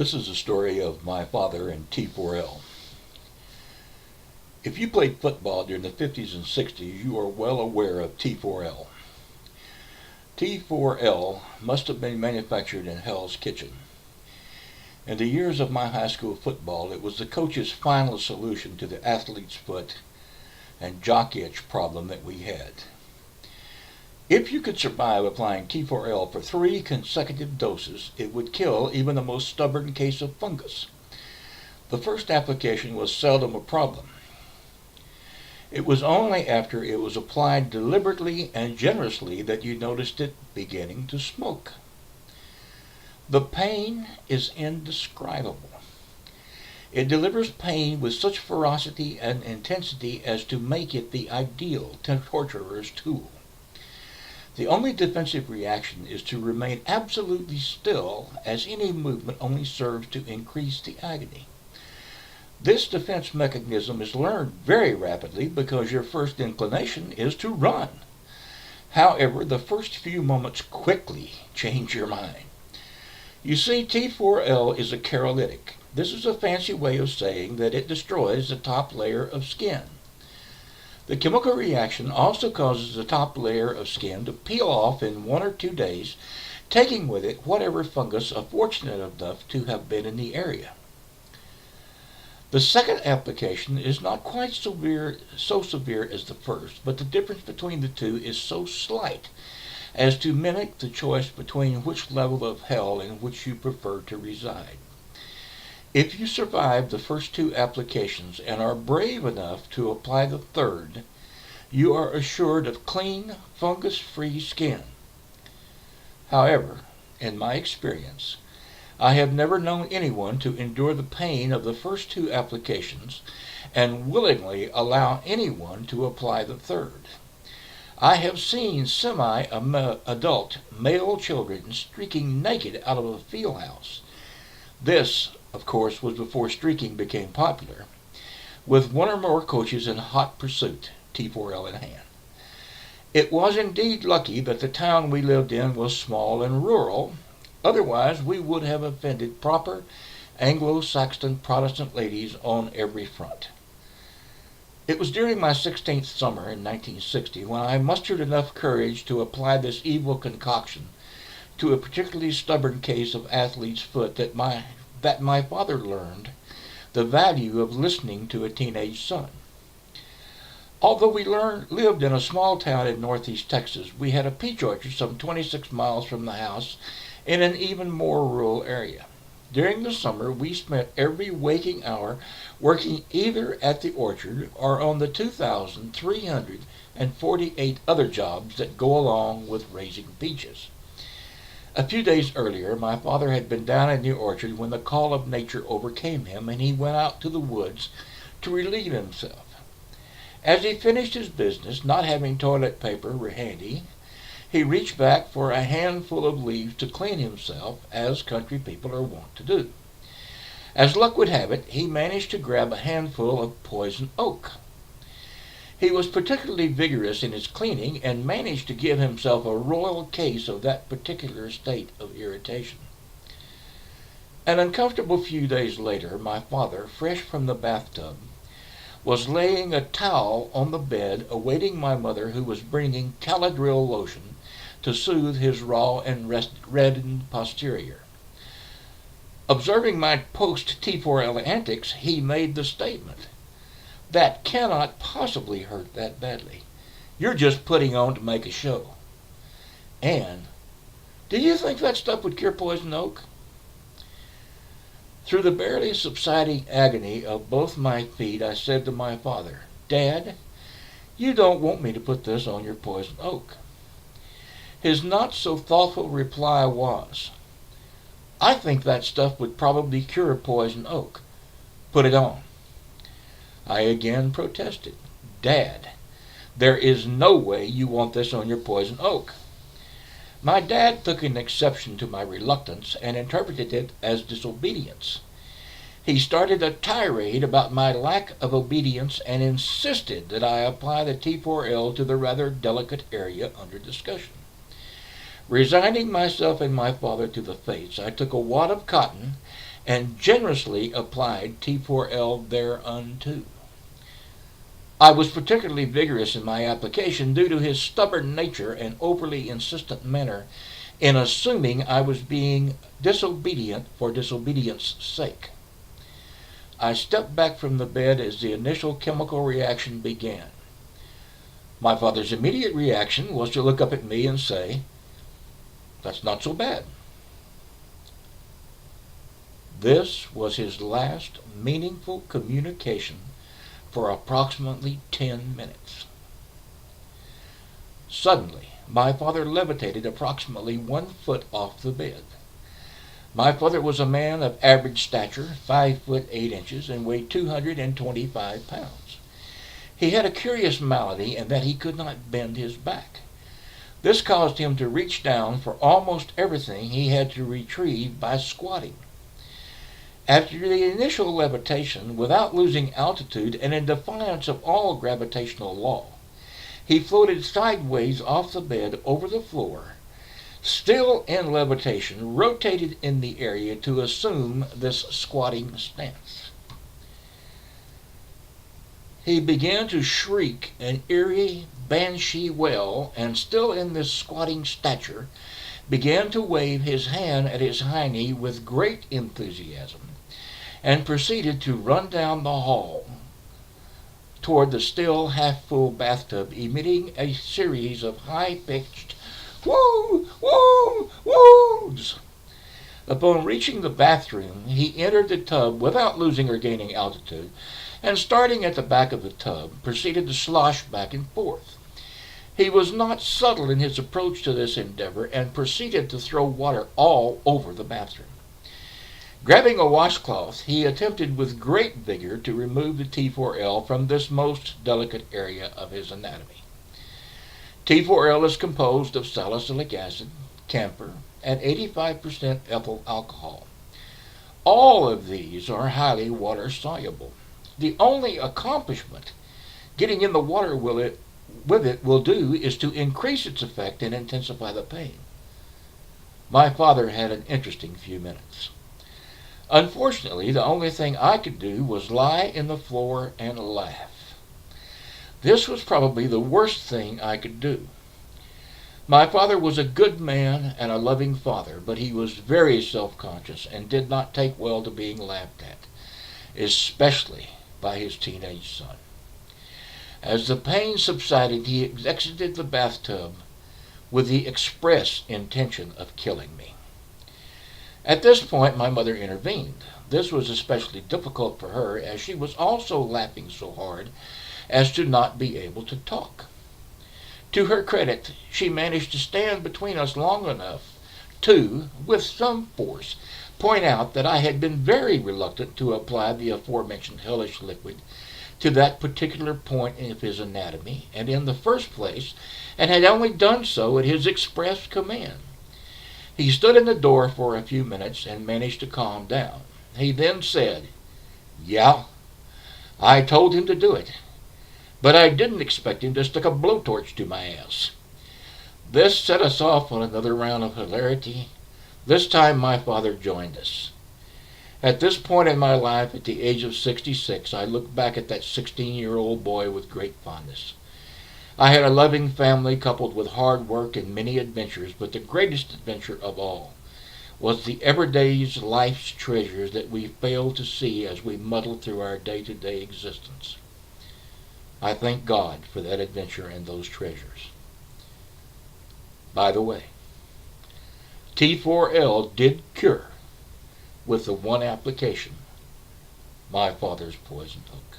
This is the story of my father and T4L. If you played football during the 50s and 60s, you are well aware of T4L. T4L must have been manufactured in Hell's Kitchen. In the years of my high school football, it was the coach's final solution to the athlete's foot and jock itch problem that we had. If you could survive applying T4L for 3 consecutive doses, it would kill even the most stubborn case of fungus. The first application was seldom a problem. It was only after it was applied deliberately and generously that you noticed it beginning to smoke. The pain is indescribable. It delivers pain with such ferocity and intensity as to make it the ideal torturer's tool. The only defensive reaction is to remain absolutely still, as any movement only serves to increase the agony. This defense mechanism is learned very rapidly because your first inclination is to run. However, the first few moments quickly change your mind. You see, T4L is a cherolytic. This is a fancy way of saying that it destroys the top layer of skin. The chemical reaction also causes the top layer of skin to peel off in 1 or 2 days, taking with it whatever fungus are fortunate enough to have been in the area. The second application is not quite so severe as the first, but the difference between the two is so slight as to mimic the choice between which level of hell in which you prefer to reside. If you survive the first 2 applications and are brave enough to apply the third, you are assured of clean, fungus-free skin. However, in my experience, I have never known anyone to endure the pain of the first 2 applications and willingly allow anyone to apply the third. I have seen semi-adult male children streaking naked out of a field house. This, of course, was before streaking became popular, with 1 or more coaches in hot pursuit, T4L in hand. It was indeed lucky that the town we lived in was small and rural, otherwise we would have offended proper Anglo-Saxon Protestant ladies on every front. It was during my 16th summer in 1960 when I mustered enough courage to apply this evil concoction to a particularly stubborn case of athlete's foot that my father learned the value of listening to a teenage son. Although we lived in a small town in northeast Texas, we had a peach orchard some 26 miles from the house in an even more rural area. During the summer, we spent every waking hour working either at the orchard or on the 2,348 other jobs that go along with raising peaches. A few days earlier, my father had been down in the orchard when the call of nature overcame him, and he went out to the woods to relieve himself. As he finished his business, not having toilet paper handy, he reached back for a handful of leaves to clean himself, as country people are wont to do. As luck would have it, he managed to grab a handful of poison oak. He was particularly vigorous in his cleaning and managed to give himself a royal case of that particular state of irritation. An uncomfortable few days later, my father, fresh from the bathtub, was laying a towel on the bed awaiting my mother, who was bringing Caladryl lotion to soothe his raw and reddened posterior. Observing my post-T4L antics, he made the statement, "That cannot possibly hurt that badly. You're just putting on to make a show." And, "Do you think that stuff would cure poison oak?" Through the barely subsiding agony of both my feet, I said to my father, "Dad, you don't want me to put this on your poison oak." His not-so-thoughtful reply was, "I think that stuff would probably cure poison oak. Put it on." I again protested, "Dad, there is no way you want this on your poison oak." My dad took an exception to my reluctance and interpreted it as disobedience. He started a tirade about my lack of obedience and insisted that I apply the T4L to the rather delicate area under discussion. Resigning myself and my father to the fates, I took a wad of cotton and generously applied T4L thereunto. I was particularly vigorous in my application due to his stubborn nature and overly insistent manner in assuming I was being disobedient for disobedience' sake. I stepped back from the bed as the initial chemical reaction began. My father's immediate reaction was to look up at me and say, "That's not so bad." This was his last meaningful communication for approximately 10 minutes. Suddenly, my father levitated approximately 1 foot off the bed. My father was a man of average stature, 5 foot 8 inches, and weighed 225 pounds. He had a curious malady in that he could not bend his back. This caused him to reach down for almost everything he had to retrieve by squatting. After the initial levitation, without losing altitude and in defiance of all gravitational law, he floated sideways off the bed over the floor, still in levitation, rotated in the area to assume this squatting stance. He began to shriek an eerie banshee wail, and still in this squatting stature, began to wave his hand at his hiney with great enthusiasm, and proceeded to run down the hall toward the still half-full bathtub, emitting a series of high-pitched woo, woo, woos. Upon reaching the bathroom, he entered the tub without losing or gaining altitude, and starting at the back of the tub, proceeded to slosh back and forth. He was not subtle in his approach to this endeavor, and proceeded to throw water all over the bathroom. Grabbing a washcloth, he attempted with great vigor to remove the T4L from this most delicate area of his anatomy. T4L is composed of salicylic acid, camphor, and 85% ethyl alcohol. All of these are highly water-soluble. The only accomplishment getting in the water with it will do is to increase its effect and intensify the pain. My father had an interesting few minutes. Unfortunately, the only thing I could do was lie in the floor and laugh. This was probably the worst thing I could do. My father was a good man and a loving father, but he was very self-conscious and did not take well to being laughed at, especially by his teenage son. As the pain subsided, he exited the bathtub with the express intention of killing me. At this point, my mother intervened. This was especially difficult for her, as she was also laughing so hard as to not be able to talk. To her credit, she managed to stand between us long enough to, with some force, point out that I had been very reluctant to apply the aforementioned hellish liquid to that particular point of his anatomy, and in the first place, and had only done so at his express command. He stood in the door for a few minutes and managed to calm down. He then said, "Yeah, I told him to do it, but I didn't expect him to stick a blowtorch to my ass." This set us off on another round of hilarity. This time my father joined us. At this point in my life, at the age of 66, I look back at that 16-year-old boy with great fondness. I had a loving family coupled with hard work and many adventures, but the greatest adventure of all was the everyday's life's treasures that we fail to see as we muddle through our day-to-day existence. I thank God for that adventure and those treasures. By the way, T4L did cure with the one application, my father's poison oak.